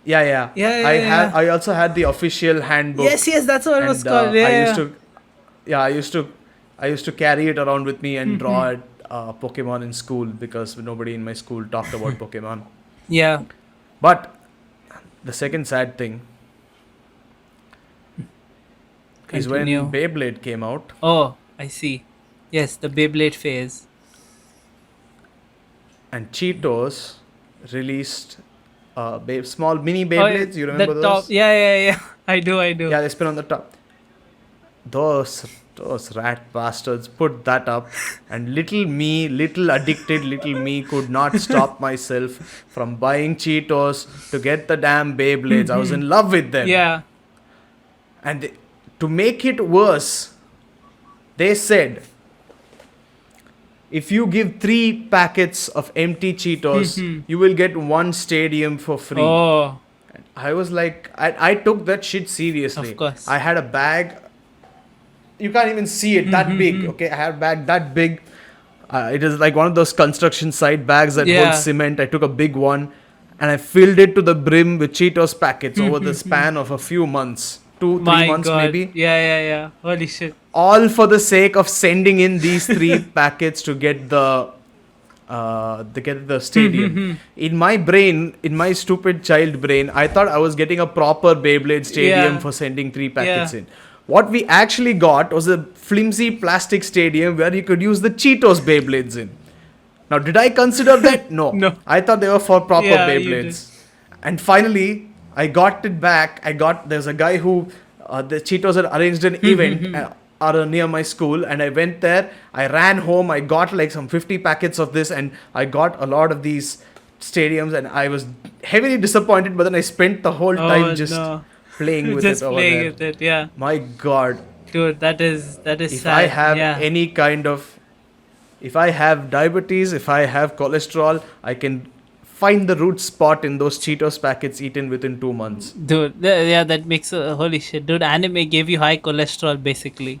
Yeah. I also had the official handbook. Yes, that's what it was And called. yeah, I used to carry it around with me and draw it, Pokemon in school because nobody in my school talked about Pokemon. Yeah. But the second sad thing is when Continue. Beyblade came out Oh, I see. Yes, the Beyblade phase. and Cheetos released small mini Oh, Beyblades. You the remember top. those? Yeah. I do. Yeah, they spin on the top. Those rat bastards put that up, and little addicted little me, could not stop myself from buying Cheetos to get the damn Beyblades. I was in love with them. Yeah. And to make it worse, they said, if you give 3 packets of empty Cheetos, you will get 1 stadium for free. Oh, I was like, I took that shit seriously. of course. I had a bag. You can't even see it that big. Okay, I had a bag that big. It is like one of those construction site bags that Yeah. holds cement. I took a big one and I filled it to the brim with Cheetos packets over the span of a few months. 2-3 My months God. maybe. Yeah. Holy shit. All for the sake of sending in these 3 packets to get the stadium. In my brain, in my stupid child brain, I thought I was getting a proper Beyblade stadium Yeah. for sending 3 packets Yeah. in. What we actually got was a flimsy plastic stadium where you could use the Cheetos Beyblades in. Now, did I consider that? No. No. I thought they were for proper Yeah, you Beyblades. And finally, I got it back. There's a guy who, the Cheetos had arranged an event near my school, and I went there. I ran home. I got like some 50 packets of this, and I got a lot of these stadiums, and I was heavily disappointed, but then I spent the whole time just playing with Just it over playing there. with it. Yeah. My God. Dude, that is If sad. I have yeah. any kind of, if I have diabetes, if I have cholesterol, I can find the root spot in those Cheetos packets eaten within 2 months. Dude, yeah, that makes holy shit. Dude, anime gave you high cholesterol basically.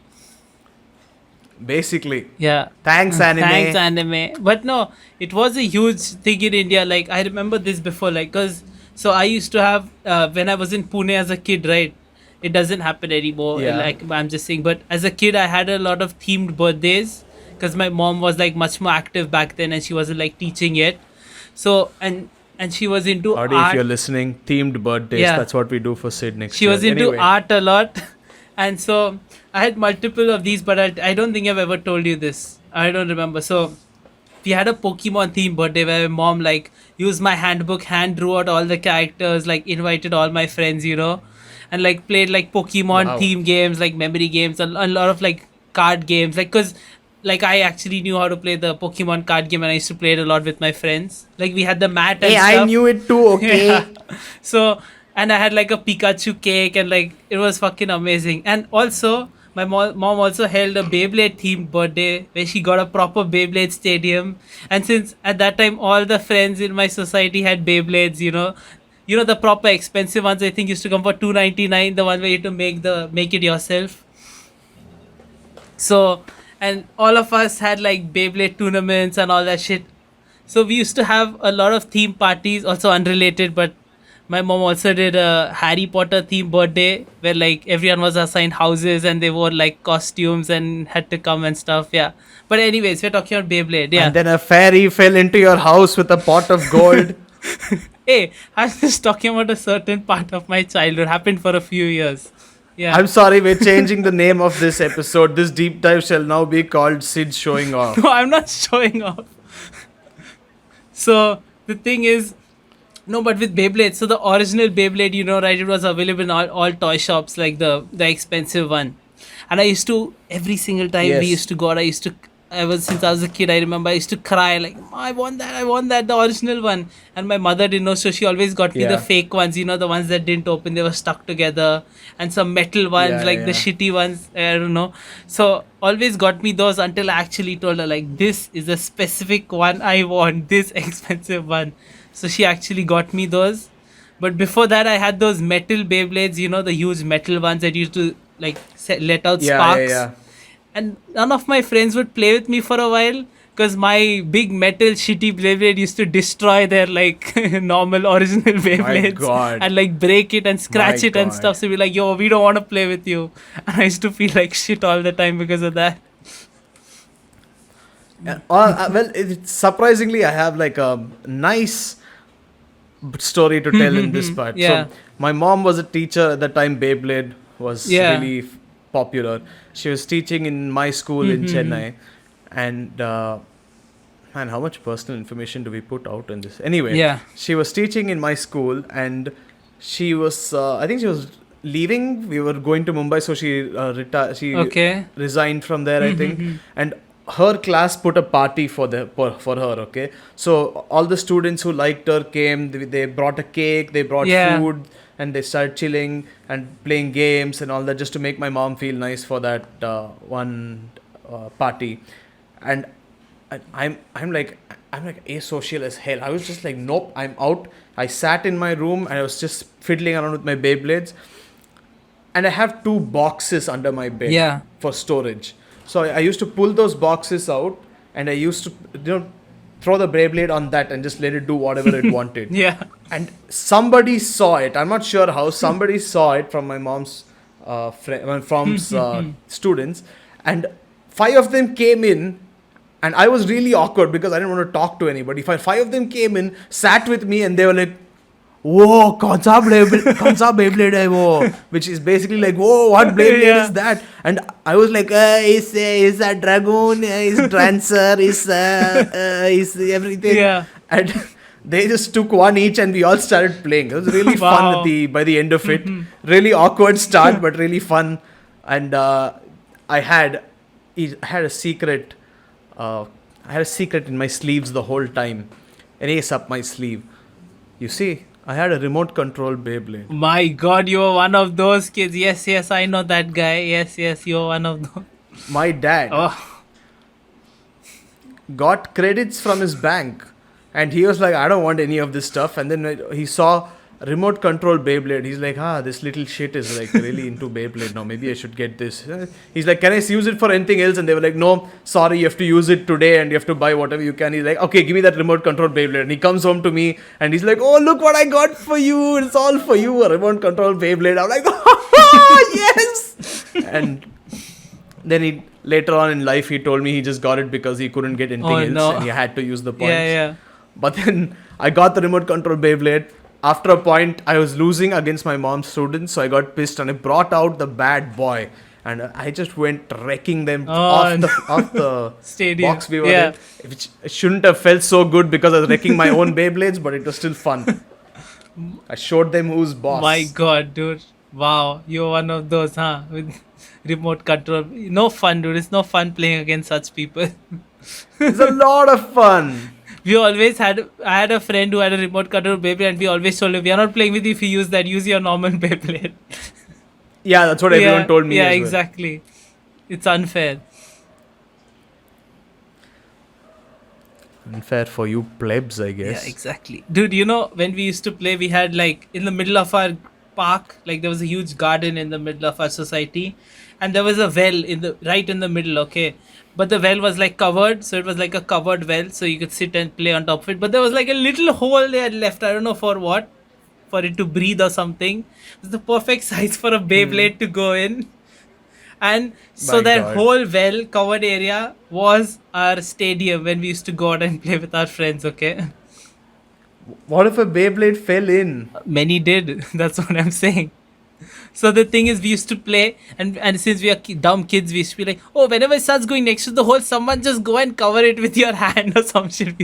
Basically. Yeah. Thanks, anime. Thanks, anime. But no, it was a huge thing in India. Like, I remember this before, like, so I used to have, when I was in Pune as a kid, right? It doesn't happen anymore. Yeah. Like, I'm just saying. But as a kid, I had a lot of themed birthdays because my mom was, like, much more active back then and she wasn't, like, teaching yet. So, and she was into Audi, art. if you're listening, themed birthdays. Yeah. That's what we do for Sid next She year. was into Anyway, art a lot. And so I had multiple of these, but I don't think I've ever told you this. I don't remember. So we had a Pokemon themed birthday where my mom like used my handbook, hand drew out all the characters, like invited all my friends, and like played like Pokemon Wow. theme games, like memory games, a lot of like card games, like because like I actually knew how to play the Pokemon card game and I used to play it a lot with my friends. Like we had the mat and Hey, stuff. I knew it too, okay? Yeah. So, and I had like a Pikachu cake and like it was fucking amazing. And also, my mom also held a Beyblade themed birthday where she got a proper Beyblade stadium. And since at that time all the friends in my society had Beyblades, the proper expensive ones I think used to come for $2.99, the one where you had to make it yourself. So, and all of us had like Beyblade tournaments and all that shit. So we used to have a lot of theme parties, also unrelated, but my mom also did a Harry Potter themed birthday where like everyone was assigned houses and they wore like costumes and had to come and stuff. Yeah. But anyways, we're talking about Beyblade. Yeah. And then a fairy fell into your house with a pot of gold. Hey, I'm just talking about a certain part of my childhood. Happened for a few years. Yeah. I'm sorry, we're changing the name of this episode. This deep dive shall now be called Sid Showing Off. No, I'm not showing off. So the thing is, no, but with Beyblade, so the original Beyblade, right, it was available in all toy shops, like the expensive one. And I used to, every single time Yes. we used to go out, since I was a kid, I remember I used to cry like, I want that, the original one. And my mother didn't know, so she always got me the Yeah. fake ones, the ones that didn't open, they were stuck together. And some metal ones, Yeah, like the yeah. shitty ones, I don't know. So always got me those until I actually told her, like, this is a specific one I want, this expensive one. So she actually got me those. But before that, I had those metal Beyblades, the huge metal ones that used to like let out sparks. Yeah. And none of my friends would play with me for a while because my big metal shitty Beyblade used to destroy their like normal original Beyblades God. and like break it and scratch My it and God. stuff. So we're like, yo, we don't want to play with you. And I used to feel like shit all the time because of that. Well, surprisingly, I have like a nice story to tell in this part. Yeah. So, my mom was a teacher at the time. Beyblade was Yeah. really popular. She was teaching in my school in Chennai, and man, how much personal information do we put out in this? Anyway, Yeah. she was teaching in my school, and she was, I think she was leaving. We were going to Mumbai, so she She Okay. resigned from there, I think, and her class put a party for her. Okay, so all the students who liked her came. They brought a cake, they brought Yeah. food, and they started chilling and playing games and all that, just to make my mom feel nice for that one party. And I'm like asocial as hell. I was just like, nope, I'm out. I sat in my room and I was just fiddling around with my Beyblades. And I have 2 boxes under my bed Yeah. for storage. So I used to pull those boxes out, and I used to throw the Beyblade on that and just let it do whatever it wanted. Yeah. And somebody saw it. I'm not sure how. Somebody saw it from my mom's students, and 5 of them came in. And I was really awkward because I didn't want to talk to anybody. 5 of them came in, sat with me, and they were like, "Whoa, kaun sa Beyblade hai wo?" Which is basically like, "Whoa, what Beyblade Yeah. is that?" And I was like, "Is a dragoon? Is Dancer? Is everything?" Yeah. And they just took one each, and we all started playing. It was really fun Wow. by the end of it. Really awkward start, but really fun. And I had a secret. I had a secret in my sleeves the whole time. An ace up my sleeve. You see, I had a remote control Beyblade. My God, you were one of those kids. Yes, yes, I know that guy. Yes, yes, you're one of those. My dad Oh, got credits from his bank, and he was like, "I don't want any of this stuff." And then he saw remote control Beyblade. He's like, this little shit is like really into Beyblade now. Maybe I should get this. He's like, "Can I use it for anything else?" And they were like, "No, sorry, you have to use it today and you have to buy whatever you can." He's like, "Okay, give me that remote control Beyblade." And he comes home to me and he's like, "Oh, look what I got for you. It's all for you, a remote control Beyblade." I'm like, "Oh, yes." And then later on in life, he told me he just got it because he couldn't get anything else, no. and he had to use the points. yeah, yeah. But then I got the remote control Beyblade. After a point, I was losing against my mom's students, so I got pissed and I brought out the bad boy. And I just went wrecking them off the Stadium. box we were Yeah. in. Which shouldn't have felt so good because I was wrecking my own Beyblades, but it was still fun. I showed them who's boss. My God, dude. Wow, you're one of those, huh? With remote control. No fun, dude. It's no fun playing against such people. It's a lot of fun. I had a friend who had a remote control Beyblade, and we always told him, we are not playing with you if you use that. Use your normal Beyblade. Yeah, that's what everyone told me. Yeah, as well. exactly. It's unfair. Unfair for you plebs, I guess. Yeah, exactly. Dude, you know, when we used to play, we had like in the middle of our park, like there was a huge garden in the middle of our society, and there was a well right in the middle, okay? But the well was like covered, so it was like a covered well, so you could sit and play on top of it. But there was like a little hole they had left, I don't know for what, for it to breathe or something. It was the perfect size for a Beyblade to go in. And so My that God. whole well covered area was our stadium when we used to go out and play with our friends, okay? What if a Beyblade fell in? Many did. That's what I'm saying. So the thing is, we used to play, and since we are dumb kids, we used to be like, oh, whenever it starts going next to the hole, someone just go and cover it with your hand or some shit.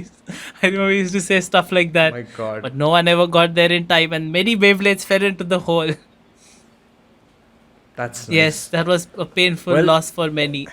I remember we used to say stuff like that. My God. But no one ever got there in time, and many Beyblades fell into the hole. That's nice. Yes, that was a painful Well- loss for many.